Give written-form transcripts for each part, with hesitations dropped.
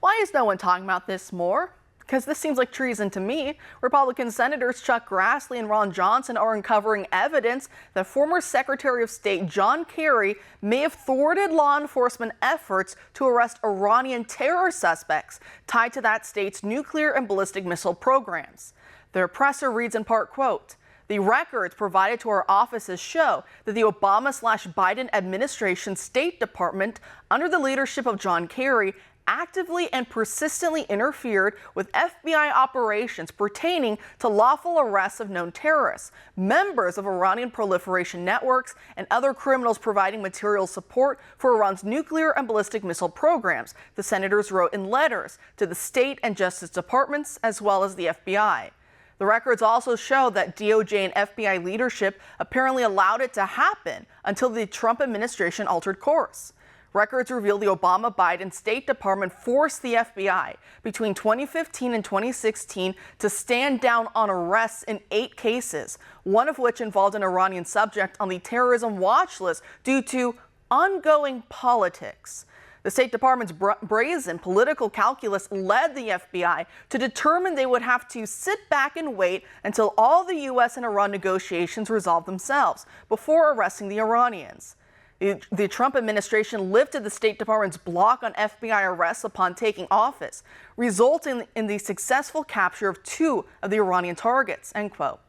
Why is no one talking about this more? Because this seems like treason to me. Republican Senators Chuck Grassley and Ron Johnson are uncovering evidence that former Secretary of State John Kerry may have thwarted law enforcement efforts to arrest Iranian terror suspects tied to that state's nuclear and ballistic missile programs. Their presser reads in part, quote, "The records provided to our offices show that the Obama/Biden administration State Department, under the leadership of John Kerry, actively and persistently interfered with FBI operations pertaining to lawful arrests of known terrorists, members of Iranian proliferation networks, and other criminals providing material support for Iran's nuclear and ballistic missile programs," the senators wrote in letters to the state and Justice Departments as well as the FBI. The records also show that DOJ and FBI leadership apparently allowed it to happen until the Trump administration altered course. Records reveal the Obama-Biden State Department forced the FBI between 2015 and 2016 to stand down on arrests in 8 cases, one of which involved an Iranian subject on the terrorism watch list due to ongoing politics. The State Department's brazen political calculus led the FBI to determine they would have to sit back and wait until all the U.S. and Iran negotiations resolved themselves before arresting the Iranians. The Trump administration lifted the State Department's block on FBI arrests upon taking office, resulting in the successful capture of 2 of the Iranian targets, end quote.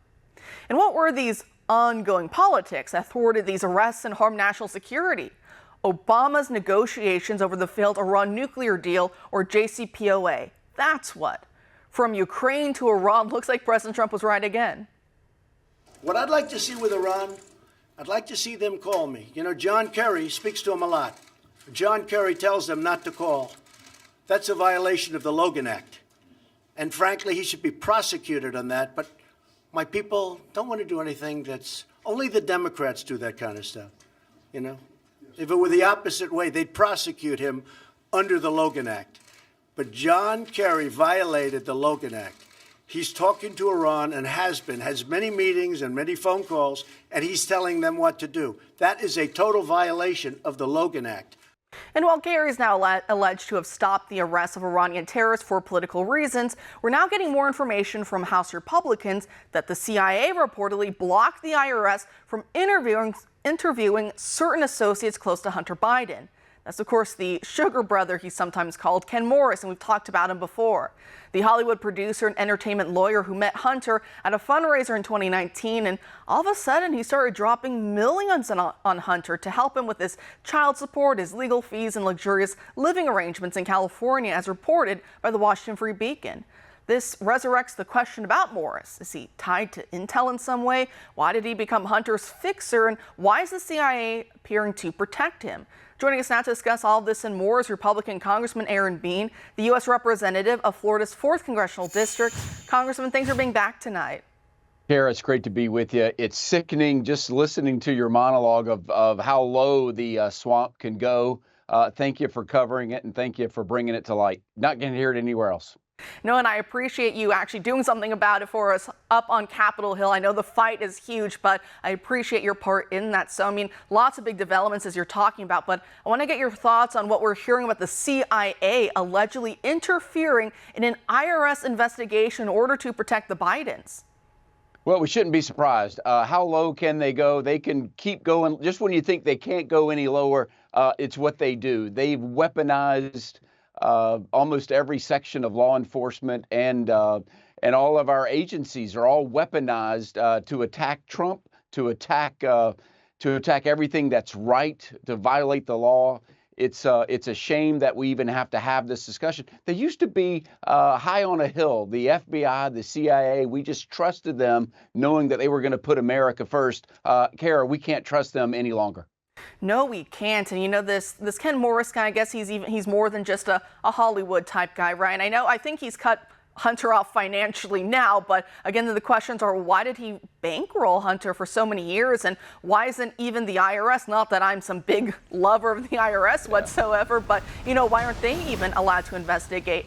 And what were these ongoing politics that thwarted these arrests and harmed national security? Obama's negotiations over the failed Iran nuclear deal, or JCPOA. That's what. From Ukraine to Iran, looks like President Trump was right again. What I'd like to see with Iran, I'd like to see them call me. You know, John Kerry speaks to them a lot. John Kerry tells them not to call. That's a violation of the Logan Act. And frankly, he should be prosecuted on that. But my people don't want to do anything that's... Only the Democrats do that kind of stuff, you know? If it were the opposite way, they'd prosecute him under the Logan Act. But John Kerry violated the Logan Act. He's talking to Iran and has many meetings and many phone calls, and he's telling them what to do. That is a total violation of the Logan Act. And while Kerry is now alleged to have stopped the arrest of Iranian terrorists for political reasons, we're now getting more information from House Republicans that the CIA reportedly blocked the IRS from interviewing certain associates close to Hunter Biden. That's, of course, the sugar brother he's sometimes called, Ken Morris, and we've talked about him before. The Hollywood producer and entertainment lawyer who met Hunter at a fundraiser in 2019, and all of a sudden he started dropping millions on Hunter to help him with his child support, his legal fees, and luxurious living arrangements in California, as reported by the Washington Free Beacon. This resurrects the question about Morris. Is he tied to intel in some way? Why did he become Hunter's fixer? And why is the CIA appearing to protect him? Joining us now to discuss all of this and more is Republican Congressman Aaron Bean, the U.S. representative of Florida's 4th Congressional District. Congressman, thanks for being back tonight. Kara, it's great to be with you. It's sickening just listening to your monologue of how low the swamp can go. Thank you for covering it, and thank you for bringing it to light. Not going to hear it anywhere else. No, and I appreciate you actually doing something about it for us up on Capitol Hill. I know the fight is huge, but I appreciate your part in that. So, I mean, lots of big developments as you're talking about, but I want to get your thoughts on what we're hearing about the CIA allegedly interfering in an IRS investigation in order to protect the Bidens. Well, we shouldn't be surprised. How low can they go? They can keep going. Just when you think they can't go any lower, it's what they do. They've weaponized almost every section of law enforcement, and all of our agencies are all weaponized to attack Trump, to attack everything that's right, to violate the law. It's a shame that we even have to have this discussion. They used to be high on a hill. The FBI, the CIA, we just trusted them, knowing that they were going to put America first. Kara, we can't trust them any longer. No, we can't. And you know, this Ken Morris guy, I guess he's more than just a Hollywood type guy, right? And I think he's cut Hunter off financially now, but again, the questions are, why did he bankroll Hunter for so many years, and why isn't even the IRS, not that I'm some big lover of the IRS whatsoever, but you know, why aren't they even allowed to investigate